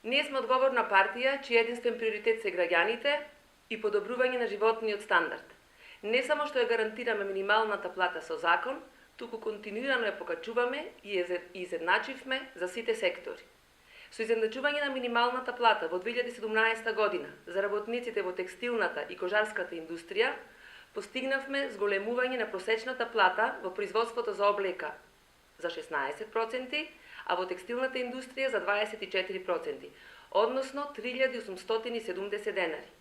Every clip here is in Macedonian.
Ние сме одговорна партија, чиј единствен приоритет се граѓаните и подобрување на животниот стандард. Не само што ја гарантираме минималната плата со закон, туку континуирано ја покачуваме и изедначивме за сите сектори. Со изедначување на минималната плата во 2017 година за работниците во текстилната и кожарската индустрија, постигнавме зголемување на просечната плата во производството за облека за 16%, а во текстилната индустрија за 24%, односно 3870 денари.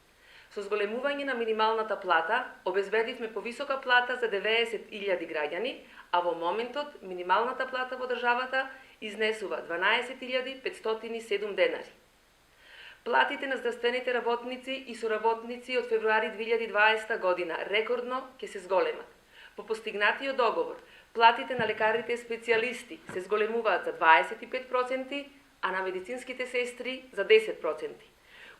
Со зголемување на минималната плата, обезбедивме повисока плата за 90.000 граѓани, а во моментот минималната плата во државата изнесува 12.507 денари. Платите на здравствените работници и соработници од февруари 2020 година рекордно ќе се зголемат. По постигнатиот договор, платите на лекарите специјалисти се зголемуваат за 25%, а на медицинските сестри за 10%.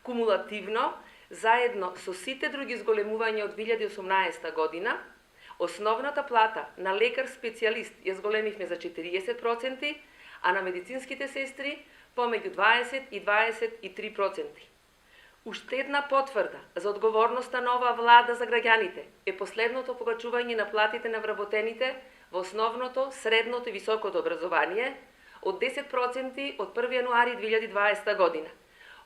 Кумулативно, заедно со сите други зголемувања од 2018 година, основната плата на лекар специјалист ја зголемивме за 40%, а на медицинските сестри помеѓу 20 и 23%. Уште една потврда за одговорноста на оваа влада за граѓаните е последното покачување на платите на вработените во основното, средното и високото образование од 10% од 1 јануари 2020 година.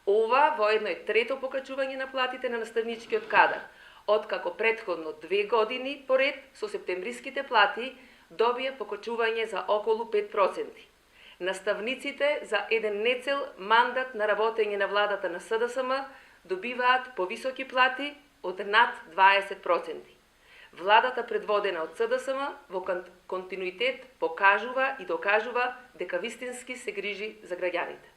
Ова воедно е трето покачување на платите на наставничкиот кадар, откако претходно 2 години поред со септемвриските плати добија покачување за околу 5%. Наставниците за еден нецел мандат на работење на владата на СДСМ добиваат повисоки плати од над 20%. Владата предводена од СДСМ во континуитет покажува и докажува дека вистински се грижи за граѓаните.